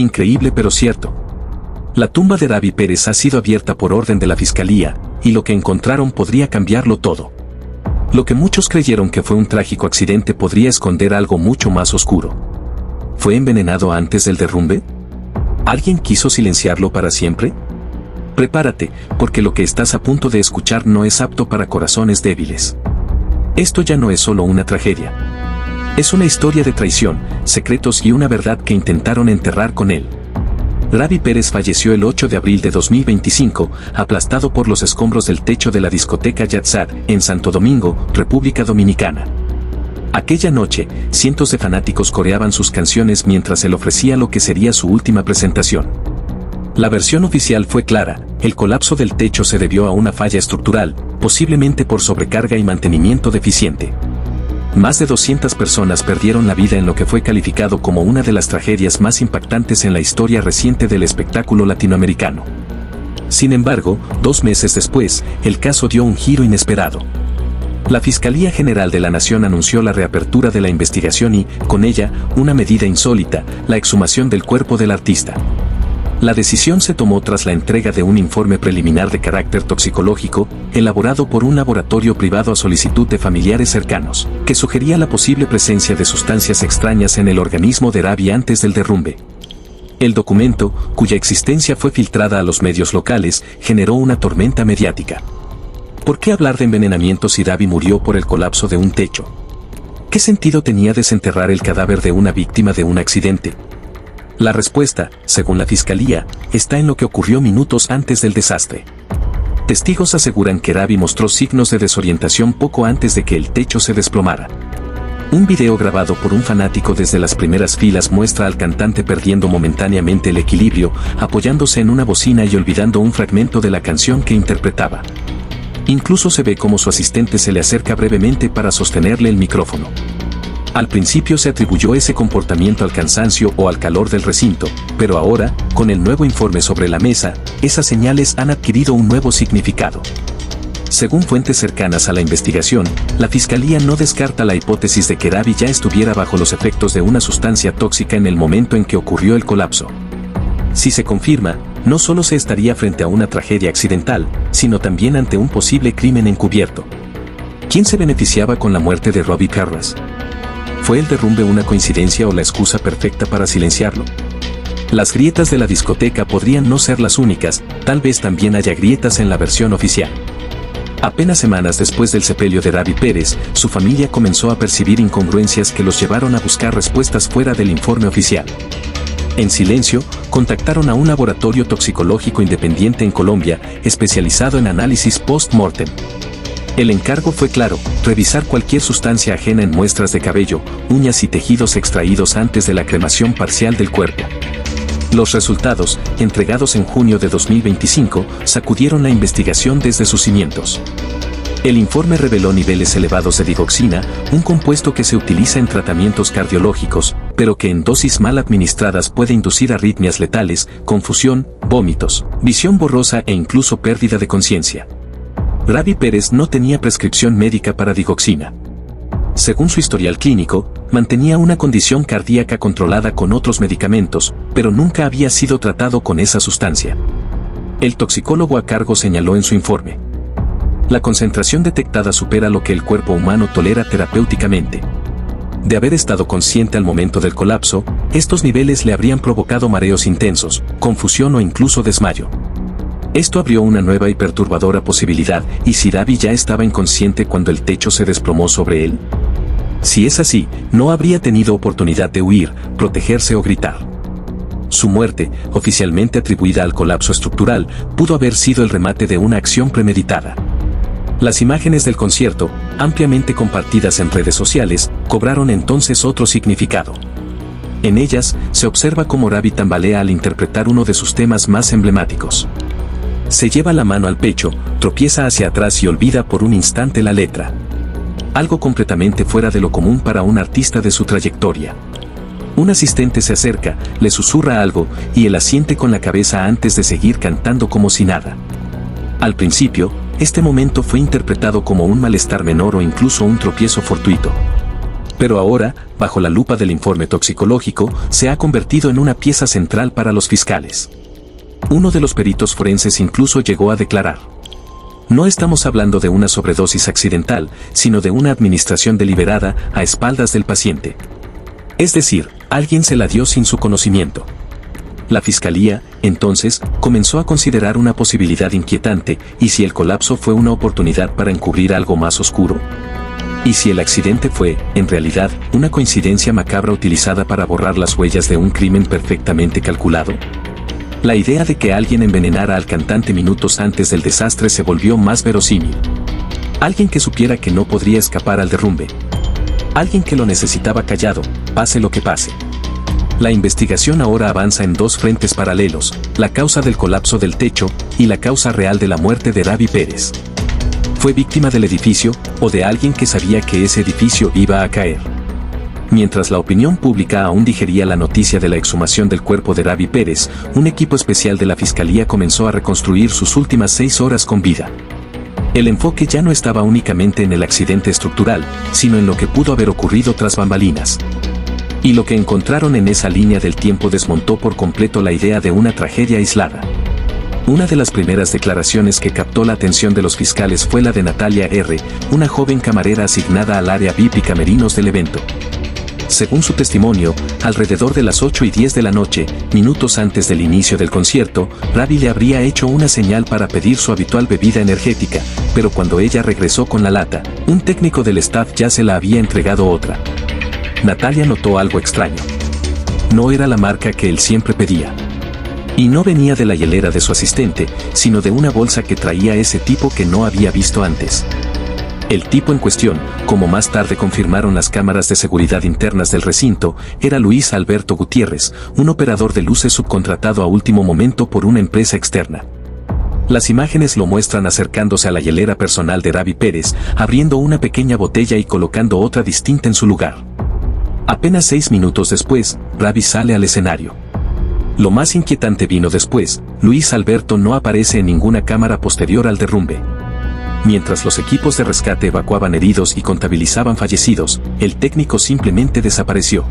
Increíble pero cierto. La tumba de Ravi Pérez ha sido abierta por orden de la fiscalía, y lo que encontraron podría cambiarlo todo. Lo que muchos creyeron que fue un trágico accidente podría esconder algo mucho más oscuro. ¿Fue envenenado antes del derrumbe? ¿Alguien quiso silenciarlo para siempre? Prepárate, porque lo que estás a punto de escuchar no es apto para corazones débiles. Esto ya no es solo una tragedia. Es una historia de traición, secretos y una verdad que intentaron enterrar con él. Ravi Pérez falleció el 8 de abril de 2025, aplastado por los escombros del techo de la discoteca Yatzat, en Santo Domingo, República Dominicana. Aquella noche, cientos de fanáticos coreaban sus canciones mientras él ofrecía lo que sería su última presentación. La versión oficial fue clara: el colapso del techo se debió a una falla estructural, posiblemente por sobrecarga y mantenimiento deficiente. Más de 200 personas perdieron la vida en lo que fue calificado como una de las tragedias más impactantes en la historia reciente del espectáculo latinoamericano. Sin embargo, 2 meses después, el caso dio un giro inesperado. La Fiscalía General de la Nación anunció la reapertura de la investigación y, con ella, una medida insólita: la exhumación del cuerpo del artista. La decisión se tomó tras la entrega de un informe preliminar de carácter toxicológico, elaborado por un laboratorio privado a solicitud de familiares cercanos, que sugería la posible presencia de sustancias extrañas en el organismo de Ravi antes del derrumbe. El documento, cuya existencia fue filtrada a los medios locales, generó una tormenta mediática. ¿Por qué hablar de envenenamiento si Ravi murió por el colapso de un techo? ¿Qué sentido tenía desenterrar el cadáver de una víctima de un accidente? La respuesta, según la fiscalía, está en lo que ocurrió minutos antes del desastre. Testigos aseguran que Ravi mostró signos de desorientación poco antes de que el techo se desplomara. Un video grabado por un fanático desde las primeras filas muestra al cantante perdiendo momentáneamente el equilibrio, apoyándose en una bocina y olvidando un fragmento de la canción que interpretaba. Incluso se ve cómo su asistente se le acerca brevemente para sostenerle el micrófono. Al principio se atribuyó ese comportamiento al cansancio o al calor del recinto, pero ahora, con el nuevo informe sobre la mesa, esas señales han adquirido un nuevo significado. Según fuentes cercanas a la investigación, la Fiscalía no descarta la hipótesis de que Ravi ya estuviera bajo los efectos de una sustancia tóxica en el momento en que ocurrió el colapso. Si se confirma, no solo se estaría frente a una tragedia accidental, sino también ante un posible crimen encubierto. ¿Quién se beneficiaba con la muerte de Ravi Pérez? ¿Fue el derrumbe una coincidencia o la excusa perfecta para silenciarlo? Las grietas de la discoteca podrían no ser las únicas, tal vez también haya grietas en la versión oficial. Apenas semanas después del sepelio de Ravi Pérez, su familia comenzó a percibir incongruencias que los llevaron a buscar respuestas fuera del informe oficial. En silencio, contactaron a un laboratorio toxicológico independiente en Colombia, especializado en análisis post-mortem. El encargo fue claro: revisar cualquier sustancia ajena en muestras de cabello, uñas y tejidos extraídos antes de la cremación parcial del cuerpo. Los resultados, entregados en junio de 2025, sacudieron la investigación desde sus cimientos. El informe reveló niveles elevados de digoxina, un compuesto que se utiliza en tratamientos cardiológicos, pero que en dosis mal administradas puede inducir arritmias letales, confusión, vómitos, visión borrosa e incluso pérdida de conciencia. Ravi Pérez no tenía prescripción médica para digoxina. Según su historial clínico, mantenía una condición cardíaca controlada con otros medicamentos, pero nunca había sido tratado con esa sustancia. El toxicólogo a cargo señaló en su informe: la concentración detectada supera lo que el cuerpo humano tolera terapéuticamente. De haber estado consciente al momento del colapso, estos niveles le habrían provocado mareos intensos, confusión o incluso desmayo. Esto abrió una nueva y perturbadora posibilidad: ¿y si Ravi ya estaba inconsciente cuando el techo se desplomó sobre él? Si es así, no habría tenido oportunidad de huir, protegerse o gritar. Su muerte, oficialmente atribuida al colapso estructural, pudo haber sido el remate de una acción premeditada. Las imágenes del concierto, ampliamente compartidas en redes sociales, cobraron entonces otro significado. En ellas, se observa cómo Ravi tambalea al interpretar uno de sus temas más emblemáticos. Se lleva la mano al pecho, tropieza hacia atrás y olvida por un instante la letra. Algo completamente fuera de lo común para un artista de su trayectoria. Un asistente se acerca, le susurra algo, y él asiente con la cabeza antes de seguir cantando como si nada. Al principio, este momento fue interpretado como un malestar menor o incluso un tropiezo fortuito. Pero ahora, bajo la lupa del informe toxicológico, se ha convertido en una pieza central para los fiscales. Uno de los peritos forenses incluso llegó a declarar: no estamos hablando de una sobredosis accidental, sino de una administración deliberada a espaldas del paciente. Es decir, alguien se la dio sin su conocimiento. La fiscalía, entonces, comenzó a considerar una posibilidad inquietante: ¿y si el colapso fue una oportunidad para encubrir algo más oscuro? ¿Y si el accidente fue, en realidad, una coincidencia macabra utilizada para borrar las huellas de un crimen perfectamente calculado? La idea de que alguien envenenara al cantante minutos antes del desastre se volvió más verosímil. Alguien que supiera que no podría escapar al derrumbe. Alguien que lo necesitaba callado, pase lo que pase. La investigación ahora avanza en dos frentes paralelos: la causa del colapso del techo y la causa real de la muerte de Ravi Pérez. ¿Fue víctima del edificio, o de alguien que sabía que ese edificio iba a caer? Mientras la opinión pública aún digería la noticia de la exhumación del cuerpo de Ravi Pérez, un equipo especial de la Fiscalía comenzó a reconstruir sus últimas 6 horas con vida. El enfoque ya no estaba únicamente en el accidente estructural, sino en lo que pudo haber ocurrido tras bambalinas. Y lo que encontraron en esa línea del tiempo desmontó por completo la idea de una tragedia aislada. Una de las primeras declaraciones que captó la atención de los fiscales fue la de Natalia R., una joven camarera asignada al área VIP y camerinos del evento. Según su testimonio, alrededor de las 8:10 de la noche, minutos antes del inicio del concierto, Ravi le habría hecho una señal para pedir su habitual bebida energética, pero cuando ella regresó con la lata, un técnico del staff ya se la había entregado otra. Natalia notó algo extraño. No era la marca que él siempre pedía. Y no venía de la hielera de su asistente, sino de una bolsa que traía ese tipo que no había visto antes. El tipo en cuestión, como más tarde confirmaron las cámaras de seguridad internas del recinto, era Luis Alberto Gutiérrez, un operador de luces subcontratado a último momento por una empresa externa. Las imágenes lo muestran acercándose a la hielera personal de Ravi Pérez, abriendo una pequeña botella y colocando otra distinta en su lugar. Apenas 6 minutos después, Ravi sale al escenario. Lo más inquietante vino después: Luis Alberto no aparece en ninguna cámara posterior al derrumbe. Mientras los equipos de rescate evacuaban heridos y contabilizaban fallecidos, el técnico simplemente desapareció.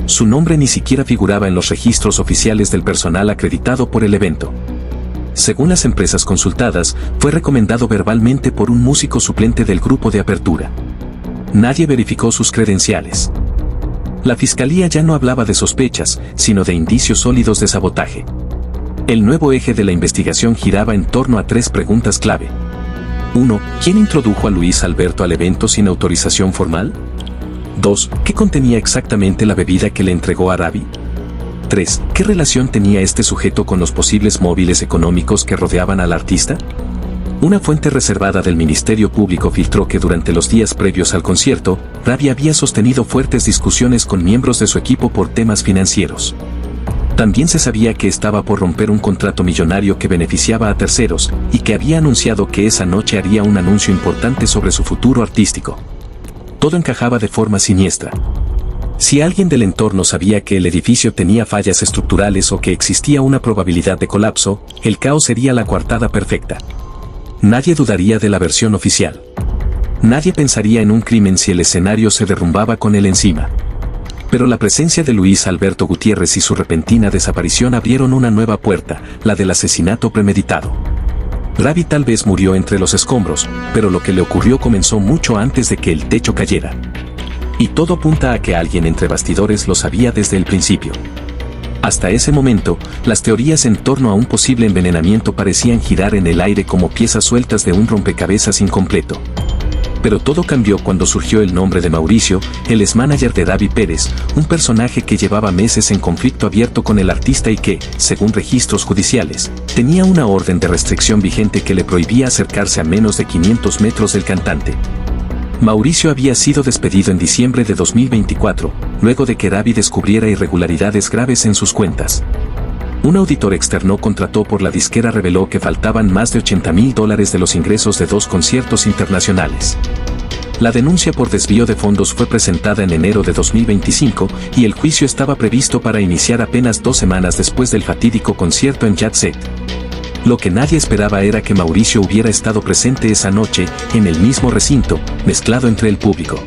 Su nombre ni siquiera figuraba en los registros oficiales del personal acreditado por el evento. Según las empresas consultadas, fue recomendado verbalmente por un músico suplente del grupo de apertura. Nadie verificó sus credenciales. La fiscalía ya no hablaba de sospechas, sino de indicios sólidos de sabotaje. El nuevo eje de la investigación giraba en torno a 3 preguntas clave. 1. ¿Quién introdujo a Luis Alberto al evento sin autorización formal? 2. ¿Qué contenía exactamente la bebida que le entregó a Ravi? 3. ¿Qué relación tenía este sujeto con los posibles móviles económicos que rodeaban al artista? Una fuente reservada del Ministerio Público filtró que durante los días previos al concierto, Ravi había sostenido fuertes discusiones con miembros de su equipo por temas financieros. También se sabía que estaba por romper un contrato millonario que beneficiaba a terceros, y que había anunciado que esa noche haría un anuncio importante sobre su futuro artístico. Todo encajaba de forma siniestra. Si alguien del entorno sabía que el edificio tenía fallas estructurales o que existía una probabilidad de colapso, el caos sería la coartada perfecta. Nadie dudaría de la versión oficial. Nadie pensaría en un crimen si el escenario se derrumbaba con él encima. Pero la presencia de Luis Alberto Gutiérrez y su repentina desaparición abrieron una nueva puerta, la del asesinato premeditado. Ravi tal vez murió entre los escombros, pero lo que le ocurrió comenzó mucho antes de que el techo cayera. Y todo apunta a que alguien entre bastidores lo sabía desde el principio. Hasta ese momento, las teorías en torno a un posible envenenamiento parecían girar en el aire como piezas sueltas de un rompecabezas incompleto. Pero todo cambió cuando surgió el nombre de Mauricio, el ex-manager de Ravi Pérez, un personaje que llevaba meses en conflicto abierto con el artista y que, según registros judiciales, tenía una orden de restricción vigente que le prohibía acercarse a menos de 500 metros del cantante. Mauricio había sido despedido en diciembre de 2024, luego de que Ravi descubriera irregularidades graves en sus cuentas. Un auditor externo contratado por la disquera reveló que faltaban más de $80,000 de los ingresos de 2 conciertos internacionales. La denuncia por desvío de fondos fue presentada en enero de 2025 y el juicio estaba previsto para iniciar apenas 2 semanas después del fatídico concierto en Jet Set. Lo que nadie esperaba era que Mauricio hubiera estado presente esa noche, en el mismo recinto, mezclado entre el público.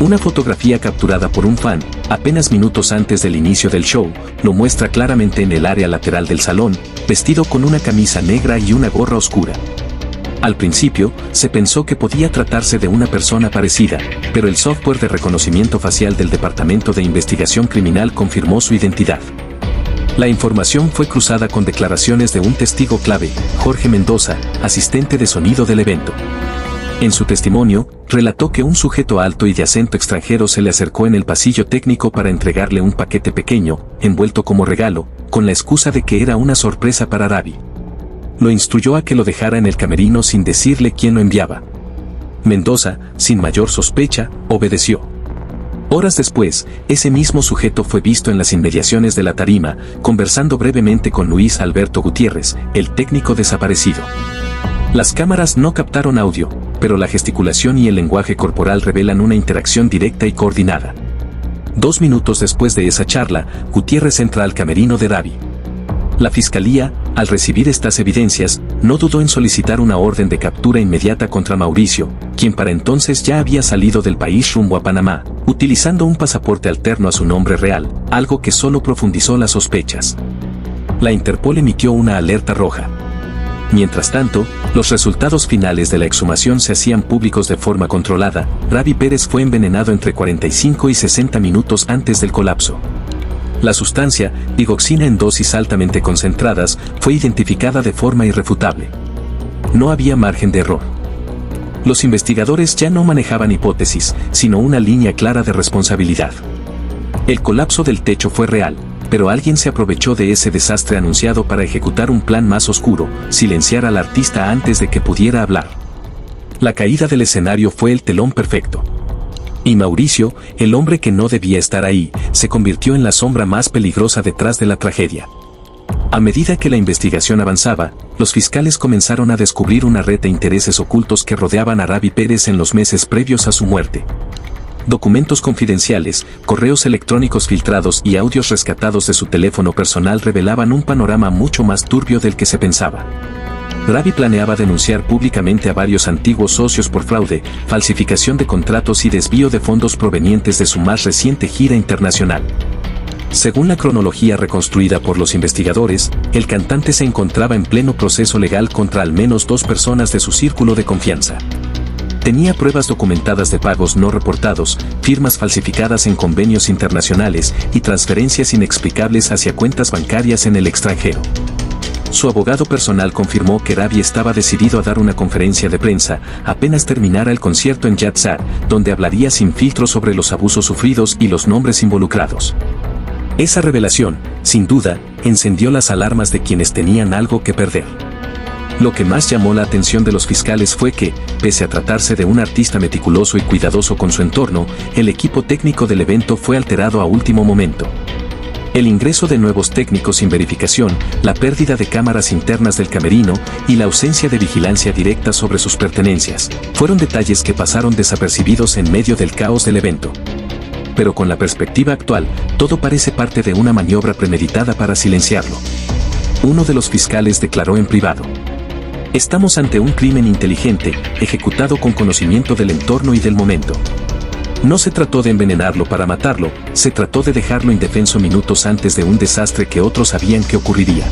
Una fotografía capturada por un fan, apenas minutos antes del inicio del show, lo muestra claramente en el área lateral del salón, vestido con una camisa negra y una gorra oscura. Al principio, se pensó que podía tratarse de una persona parecida, pero el software de reconocimiento facial del Departamento de Investigación Criminal confirmó su identidad. La información fue cruzada con declaraciones de un testigo clave, Jorge Mendoza, asistente de sonido del evento. En su testimonio, relató que un sujeto alto y de acento extranjero se le acercó en el pasillo técnico para entregarle un paquete pequeño, envuelto como regalo, con la excusa de que era una sorpresa para Ravi. Lo instruyó a que lo dejara en el camerino sin decirle quién lo enviaba. Mendoza, sin mayor sospecha, obedeció. Horas después, ese mismo sujeto fue visto en las inmediaciones de la tarima, conversando brevemente con Luis Alberto Gutiérrez, el técnico desaparecido. Las cámaras no captaron audio, pero la gesticulación y el lenguaje corporal revelan una interacción directa y coordinada. 2 minutos después de esa charla, Gutiérrez entra al camerino de Ravi. La fiscalía, al recibir estas evidencias, no dudó en solicitar una orden de captura inmediata contra Mauricio, quien para entonces ya había salido del país rumbo a Panamá, utilizando un pasaporte alterno a su nombre real, algo que solo profundizó las sospechas. La Interpol emitió una alerta roja. Mientras tanto, los resultados finales de la exhumación se hacían públicos de forma controlada. Ravi Pérez fue envenenado entre 45 y 60 minutos antes del colapso. La sustancia, digoxina en dosis altamente concentradas, fue identificada de forma irrefutable. No había margen de error. Los investigadores ya no manejaban hipótesis, sino una línea clara de responsabilidad. El colapso del techo fue real, pero alguien se aprovechó de ese desastre anunciado para ejecutar un plan más oscuro, silenciar al artista antes de que pudiera hablar. La caída del escenario fue el telón perfecto. Y Mauricio, el hombre que no debía estar ahí, se convirtió en la sombra más peligrosa detrás de la tragedia. A medida que la investigación avanzaba, los fiscales comenzaron a descubrir una red de intereses ocultos que rodeaban a Ravi Pérez en los meses previos a su muerte. Documentos confidenciales, correos electrónicos filtrados y audios rescatados de su teléfono personal revelaban un panorama mucho más turbio del que se pensaba. Ravi planeaba denunciar públicamente a varios antiguos socios por fraude, falsificación de contratos y desvío de fondos provenientes de su más reciente gira internacional. Según la cronología reconstruida por los investigadores, el cantante se encontraba en pleno proceso legal contra al menos 2 personas de su círculo de confianza. Tenía pruebas documentadas de pagos no reportados, firmas falsificadas en convenios internacionales y transferencias inexplicables hacia cuentas bancarias en el extranjero. Su abogado personal confirmó que Ravi estaba decidido a dar una conferencia de prensa apenas terminara el concierto en Yatzar, donde hablaría sin filtro sobre los abusos sufridos y los nombres involucrados. Esa revelación, sin duda, encendió las alarmas de quienes tenían algo que perder. Lo que más llamó la atención de los fiscales fue que, pese a tratarse de un artista meticuloso y cuidadoso con su entorno, el equipo técnico del evento fue alterado a último momento. El ingreso de nuevos técnicos sin verificación, la pérdida de cámaras internas del camerino y la ausencia de vigilancia directa sobre sus pertenencias, fueron detalles que pasaron desapercibidos en medio del caos del evento. Pero con la perspectiva actual, todo parece parte de una maniobra premeditada para silenciarlo. Uno de los fiscales declaró en privado: "Estamos ante un crimen inteligente, ejecutado con conocimiento del entorno y del momento. No se trató de envenenarlo para matarlo, se trató de dejarlo indefenso minutos antes de un desastre que otros sabían que ocurriría".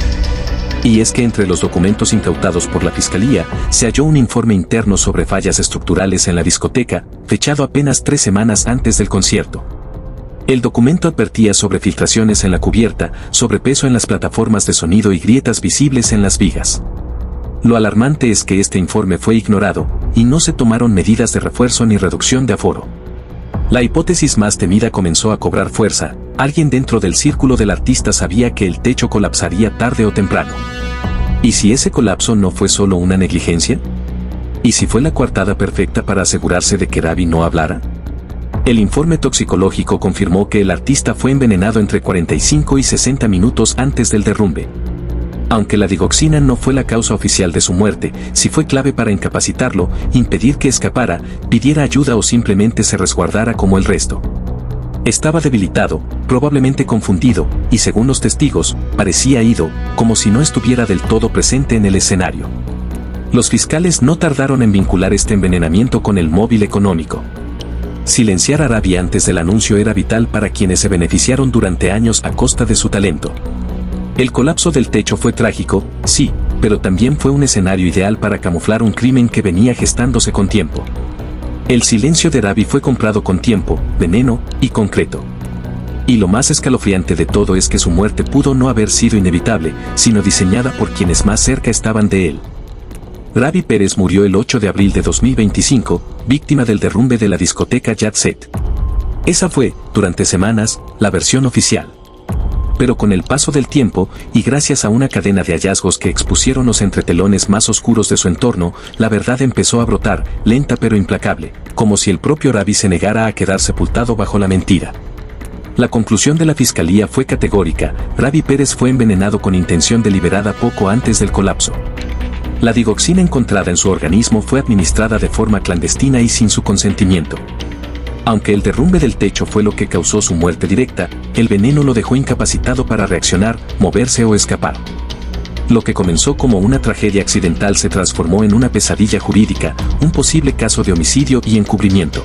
Y es que entre los documentos incautados por la fiscalía, se halló un informe interno sobre fallas estructurales en la discoteca, fechado apenas 3 semanas antes del concierto. El documento advertía sobre filtraciones en la cubierta, sobrepeso en las plataformas de sonido y grietas visibles en las vigas. Lo alarmante es que este informe fue ignorado, y no se tomaron medidas de refuerzo ni reducción de aforo. La hipótesis más temida comenzó a cobrar fuerza. Alguien dentro del círculo del artista sabía que el techo colapsaría tarde o temprano. ¿Y si ese colapso no fue solo una negligencia? ¿Y si fue la coartada perfecta para asegurarse de que Ravi no hablara? El informe toxicológico confirmó que el artista fue envenenado entre 45 y 60 minutos antes del derrumbe. Aunque la digoxina no fue la causa oficial de su muerte, sí fue clave para incapacitarlo, impedir que escapara, pidiera ayuda o simplemente se resguardara como el resto. Estaba debilitado, probablemente confundido, y según los testigos, parecía ido, como si no estuviera del todo presente en el escenario. Los fiscales no tardaron en vincular este envenenamiento con el móvil económico. Silenciar a Ravi antes del anuncio era vital para quienes se beneficiaron durante años a costa de su talento. El colapso del techo fue trágico, sí, pero también fue un escenario ideal para camuflar un crimen que venía gestándose con tiempo. El silencio de Ravi fue comprado con tiempo, veneno y concreto. Y lo más escalofriante de todo es que su muerte pudo no haber sido inevitable, sino diseñada por quienes más cerca estaban de él. Ravi Pérez murió el 8 de abril de 2025, víctima del derrumbe de la discoteca Jet Set. Esa fue, durante semanas, la versión oficial. Pero con el paso del tiempo, y gracias a una cadena de hallazgos que expusieron los entretelones más oscuros de su entorno, la verdad empezó a brotar, lenta pero implacable, como si el propio Ravi se negara a quedar sepultado bajo la mentira. La conclusión de la fiscalía fue categórica: Ravi Pérez fue envenenado con intención deliberada poco antes del colapso. La digoxina encontrada en su organismo fue administrada de forma clandestina y sin su consentimiento. Aunque el derrumbe del techo fue lo que causó su muerte directa, el veneno lo dejó incapacitado para reaccionar, moverse o escapar. Lo que comenzó como una tragedia accidental se transformó en una pesadilla jurídica, un posible caso de homicidio y encubrimiento.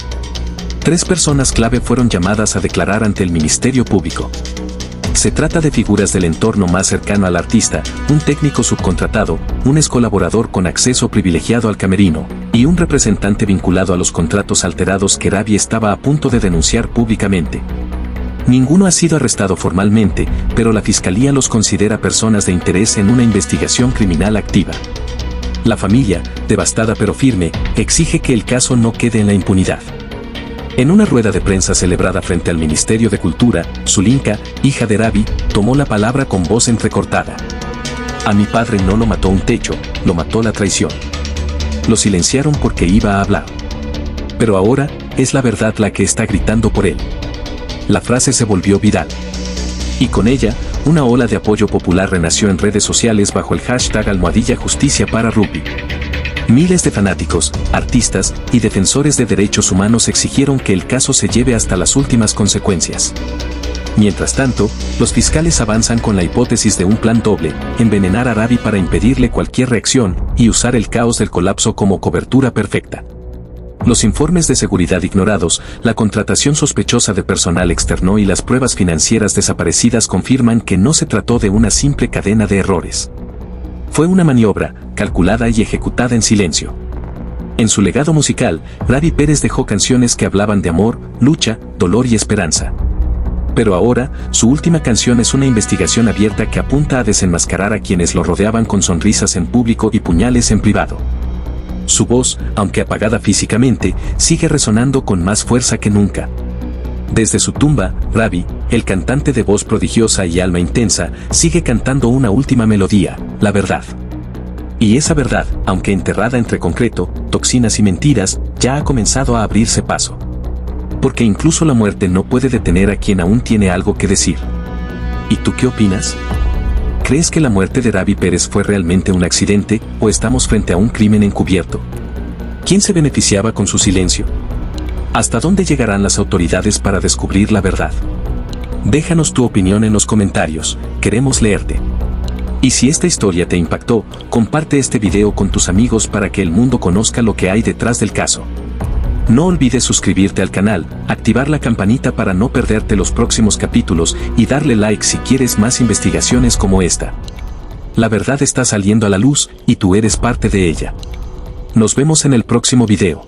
3 personas clave fueron llamadas a declarar ante el Ministerio Público. Se trata de figuras del entorno más cercano al artista, un técnico subcontratado, un excolaborador con acceso privilegiado al camerino, y un representante vinculado a los contratos alterados que Ravi estaba a punto de denunciar públicamente. Ninguno ha sido arrestado formalmente, pero la fiscalía los considera personas de interés en una investigación criminal activa. La familia, devastada pero firme, exige que el caso no quede en la impunidad. En una rueda de prensa celebrada frente al Ministerio de Cultura, Zulinka, hija de Ravi, tomó la palabra con voz entrecortada. A mi padre no lo mató un techo, lo mató la traición. Lo silenciaron porque iba a hablar. Pero ahora, es la verdad la que está gritando por él. La frase se volvió viral. Y con ella, una ola de apoyo popular renació en redes sociales bajo el hashtag #Justicia para Ravi. Miles de fanáticos, artistas y defensores de derechos humanos exigieron que el caso se lleve hasta las últimas consecuencias. Mientras tanto, los fiscales avanzan con la hipótesis de un plan doble: envenenar a Ravi para impedirle cualquier reacción y usar el caos del colapso como cobertura perfecta. Los informes de seguridad ignorados, la contratación sospechosa de personal externo y las pruebas financieras desaparecidas confirman que no se trató de una simple cadena de errores. Fue una maniobra, calculada y ejecutada en silencio. En su legado musical, Ravi Pérez dejó canciones que hablaban de amor, lucha, dolor y esperanza. Pero ahora, su última canción es una investigación abierta que apunta a desenmascarar a quienes lo rodeaban con sonrisas en público y puñales en privado. Su voz, aunque apagada físicamente, sigue resonando con más fuerza que nunca. Desde su tumba, Ravi, el cantante de voz prodigiosa y alma intensa, sigue cantando una última melodía: la verdad. Y esa verdad, aunque enterrada entre concreto, toxinas y mentiras, ya ha comenzado a abrirse paso. Porque incluso la muerte no puede detener a quien aún tiene algo que decir. ¿Y tú qué opinas? ¿Crees que la muerte de Ravi Pérez fue realmente un accidente, o estamos frente a un crimen encubierto? ¿Quién se beneficiaba con su silencio? ¿Hasta dónde llegarán las autoridades para descubrir la verdad? Déjanos tu opinión en los comentarios, queremos leerte. Y si esta historia te impactó, comparte este video con tus amigos para que el mundo conozca lo que hay detrás del caso. No olvides suscribirte al canal, activar la campanita para no perderte los próximos capítulos y darle like si quieres más investigaciones como esta. La verdad está saliendo a la luz y tú eres parte de ella. Nos vemos en el próximo video.